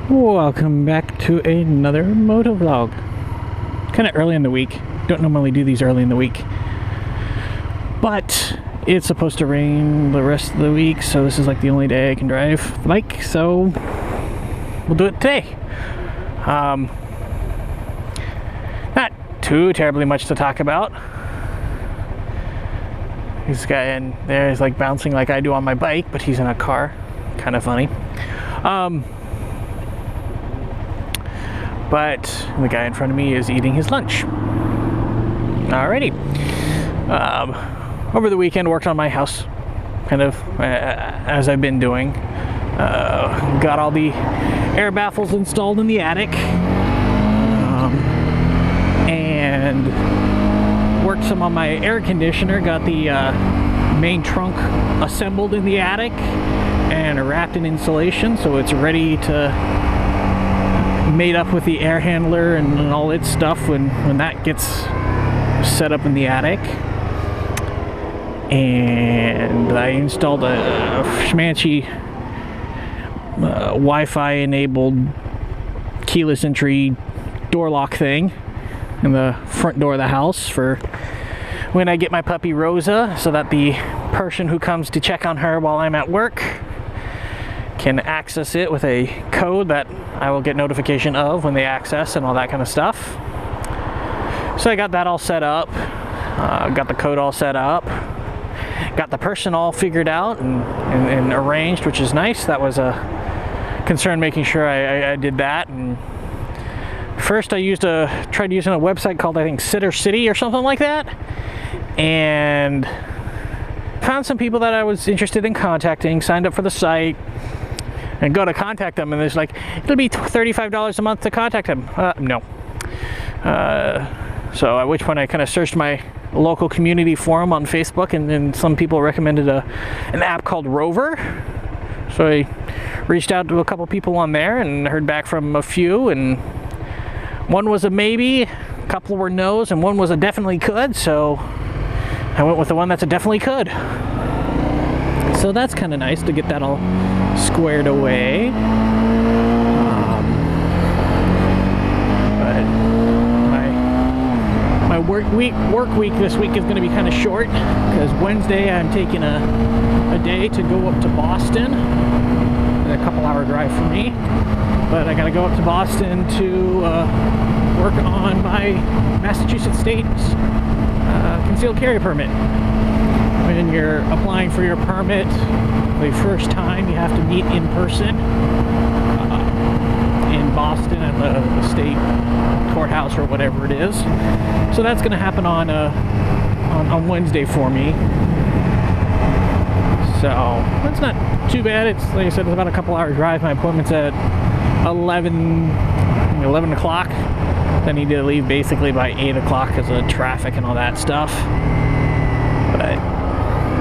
Welcome back to another motovlog. Kind of early in the week. Don't normally do these early in the week. But it's supposed to rain the rest of the week, so this is like the only day I can drive the bike, so we'll do it today. Not too terribly much to talk about. This guy in there is like bouncing like I do on my bike, but he's in a car. Kind of funny. But the guy in front of me is eating his lunch. Alrighty. Over the weekend, worked on my house, kind of as I've been doing. Got all the air baffles installed in the attic, and worked some on my air conditioner. Got the main trunk assembled in the attic and wrapped in insulation, so it's ready to made up with the air handler and all its stuff when that gets set up in the attic. And I installed a Schmancy Wi-Fi enabled keyless entry door lock thing in the front door of the house for when I get my puppy Rosa, so that the person who comes to check on her while I'm at work can access it with a code that I will get notification of when they access and all that kind of stuff. So I got that all set up, got the code all set up, got the person all figured out and arranged, which is nice. That was a concern, making sure I did that. And first I tried using a website called, I think, Sitter City or something like that, and found some people that I was interested in contacting, signed up for the site, and go to contact them, and it's like, it'll be $35 a month to contact them. No. So at which point I kind of searched my local community forum on Facebook, and then some people recommended an app called Rover. So I reached out to a couple people on there and heard back from a few, and one was a maybe, a couple were no's, and one was a definitely could, so I went with the one that's a definitely could. So that's kind of nice to get that all squared away. But my work week this week is going to be kind of short, because Wednesday I'm taking a day to go up to Boston. A couple hour drive for me, but I got to go up to Boston to work on my Massachusetts State's concealed carry permit. When you're applying for your permit the first time, you have to meet in person in Boston at the state courthouse or whatever it is. So that's going to happen on Wednesday for me. So that's not too bad. It's, like I said, it's about a couple hour drive. My appointment's at 11 o'clock. I need to leave basically by 8 o'clock because of traffic and all that stuff.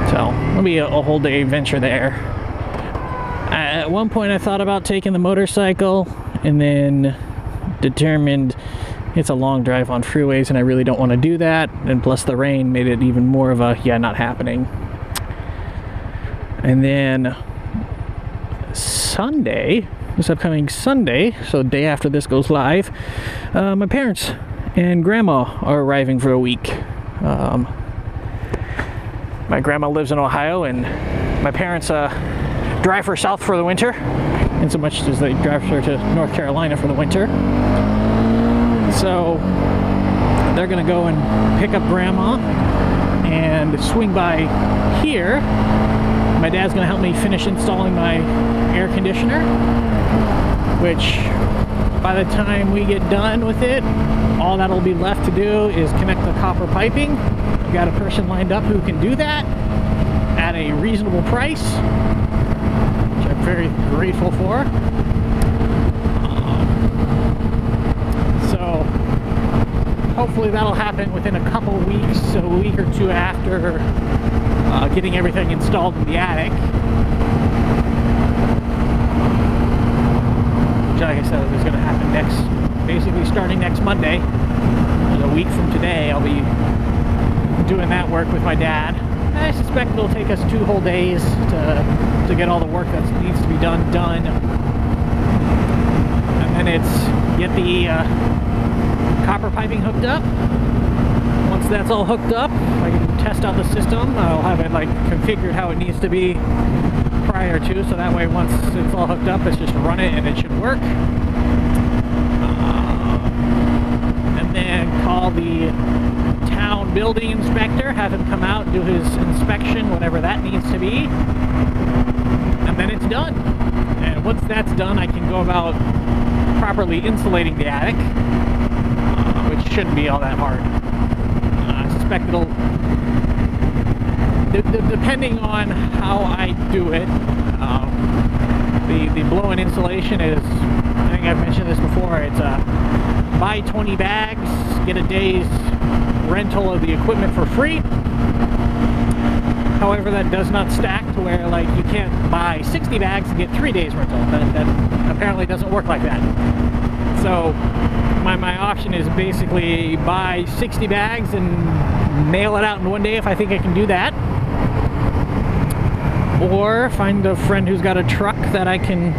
So it'll be a whole day adventure there. At one point I thought about taking the motorcycle, and then determined it's a long drive on freeways and I really don't want to do that, and plus the rain made it even more of a not happening. And then Sunday, this upcoming Sunday, so day after this goes live, my parents and grandma are arriving for a week. My grandma lives in Ohio, and my parents drive her south for the winter, in so much as they drive her to North Carolina for the winter. So they're going to go and pick up grandma and swing by here. My dad's going to help me finish installing my air conditioner, which by the time we get done with it, all that'll be left to do is connect the copper piping. I've got a person lined up who can do that at a reasonable price, which I'm very grateful for. So hopefully that'll happen within a couple weeks, so a week or two after getting everything installed in the attic. Which, like I said, is going to happen basically starting next Monday. A week from today, I'll be doing that work with my dad. I suspect it'll take us 2 whole days to get all the work that needs to be done. and it's get the copper piping hooked up. Once that's all hooked up, I can test out the system. I'll have it like configured how it needs to be prior to, so that way once it's all hooked up, it's just run it and it should work. And then call the town building inspector, have him come out, do his inspection, whatever that needs to be, and then it's done. And once that's done, I can go about properly insulating the attic, which shouldn't be all that hard. I suspect it'll, depending on how I do it, the blow-in insulation is, I think I've mentioned this before, it's buy 20 bags, get a day's rental of the equipment for free. However, that does not stack to where like you can't buy 60 bags and get 3 days rental. That apparently doesn't work like that. So my option is basically buy 60 bags and mail it out in one day if I think I can do that. Or find a friend who's got a truck that I can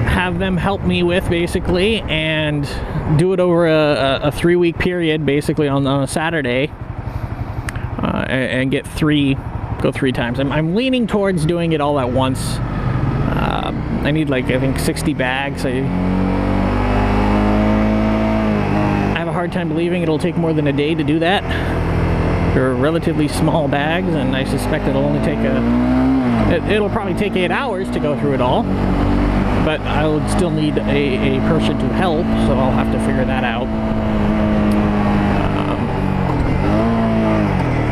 have them help me with, basically, and do it over a 3-week period, basically on a Saturday, and go 3 times. I'm leaning towards doing it all at once. I need like, I think 60 bags. I have a hard time believing it'll take more than a day to do that. They're relatively small bags, and I suspect it'll only take it'll probably take 8 hours to go through it all. But I would still need a person to help, so I'll have to figure that out.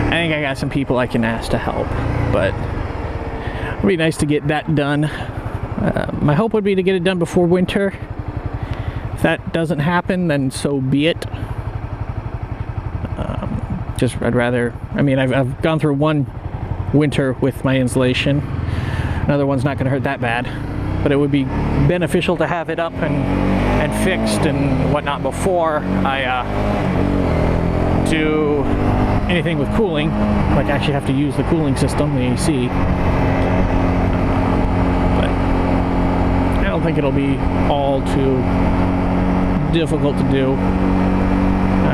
I think I got some people I can ask to help, but it'd be nice to get that done. My hope would be to get it done before winter. If that doesn't happen, then so be it. I'd rather, I mean, I've gone through one winter with my insulation. Another one's not going to hurt that bad. But it would be beneficial to have it up and fixed and whatnot before I do anything with cooling, like actually have to use the cooling system, the AC. But I don't think it'll be all too difficult to do.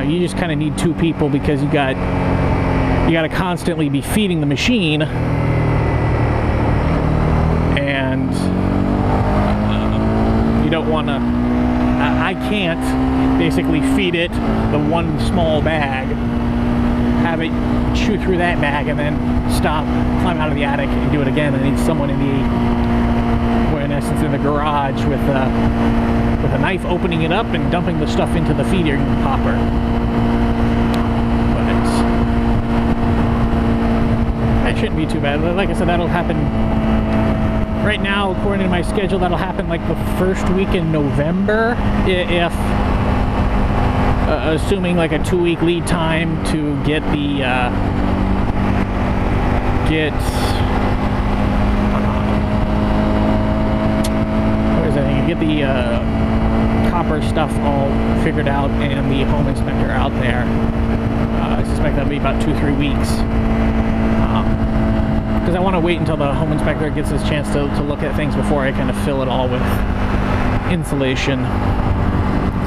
You just kind of need 2 people because you got to constantly be feeding the machine, and you don't want to, I can't basically feed it the one small bag, have it chew through that bag, and then stop, climb out of the attic and do it again. I need someone in essence in the garage with a knife opening it up and dumping the stuff into the feeder hopper. But that shouldn't be too bad. Like I said, that'll happen right now, according to my schedule. That'll happen like the first week in November, if assuming like a 2-week lead time to get the copper stuff all figured out and the home inspector out there. I suspect that'll be about 2-3 weeks. Because I want to wait until the home inspector gets his chance to look at things before I kind of fill it all with insulation.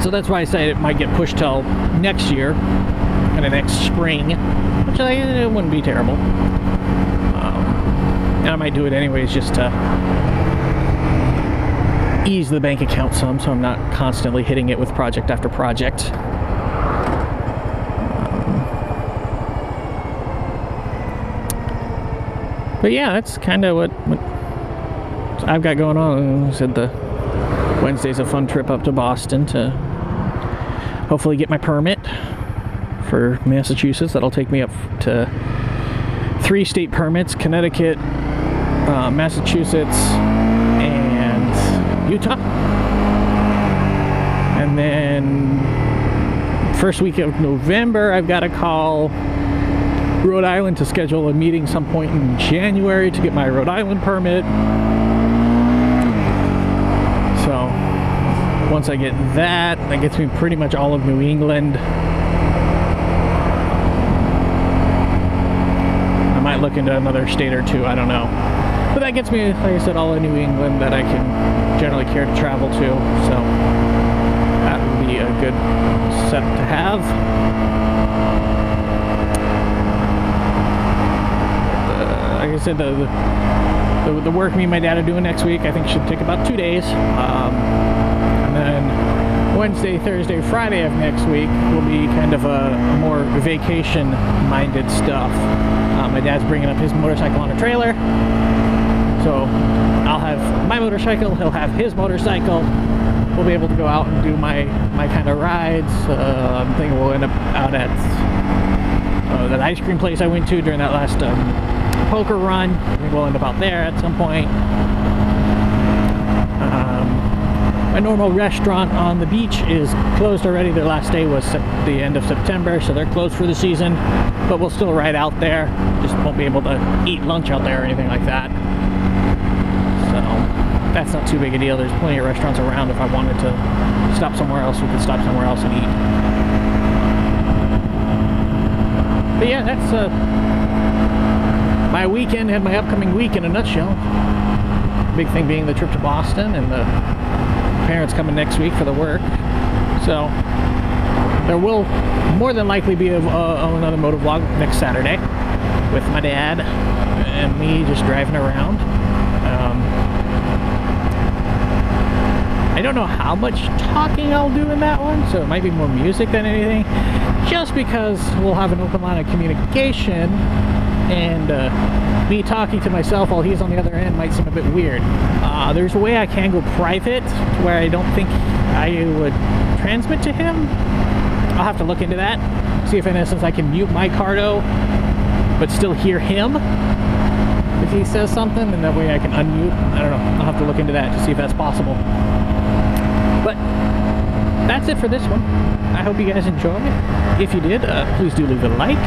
So that's why I say it might get pushed till next year, kind of next spring, which it wouldn't be terrible. And I might do it anyways just to ease the bank account some, so I'm not constantly hitting it with project after project. But yeah, that's kind of what I've got going on. I said the Wednesday's a fun trip up to Boston to hopefully get my permit for Massachusetts. That'll take me up to 3 state permits: Connecticut, Massachusetts, and Utah. And then first week of November, I've got to call Rhode Island to schedule a meeting some point in January to get my Rhode Island permit. So once I get that, that gets me pretty much all of New England. I might look into another state or two, I don't know. But that gets me, like I said, all in New England that I can generally care to travel to. So that would be a good set to have. Like I said, the work me and my dad are doing next week, I think should take about 2 days. And then Wednesday, Thursday, Friday of next week will be kind of a more vacation-minded stuff. My dad's bringing up his motorcycle on a trailer, so I'll have my motorcycle, he'll have his motorcycle. We'll be able to go out and do my kind of rides. I'm thinking we'll end up out at that ice cream place I went to during that last poker run. I think we'll end up out there at some point. My normal restaurant on the beach is closed already. Their last day was the end of September, so they're closed for the season, but we'll still ride out there. Just won't be able to eat lunch out there or anything like that. So that's not too big a deal. There's plenty of restaurants around. If I wanted to stop somewhere else, we could stop somewhere else and eat. But yeah, that's my weekend and my upcoming week in a nutshell. Big thing being the trip to Boston and the parents coming next week for the work. So there will more than likely be another motovlog next Saturday with my dad and me just driving around. I don't know how much talking I'll do in that one, so it might be more music than anything, just because we'll have an open line of communication, and me talking to myself while he's on the other end might seem a bit weird. There's a way I can go private where I don't think I would transmit to him. I'll have to look into that, see if in essence I can mute my Cardo but still hear him if he says something, and that way I can unmute. I don't know, I'll have to look into that to see if that's possible. But that's it for this one. I hope you guys enjoyed. If you did, please do leave a like,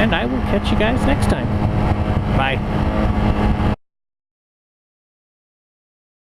and I will catch you guys next time. Bye.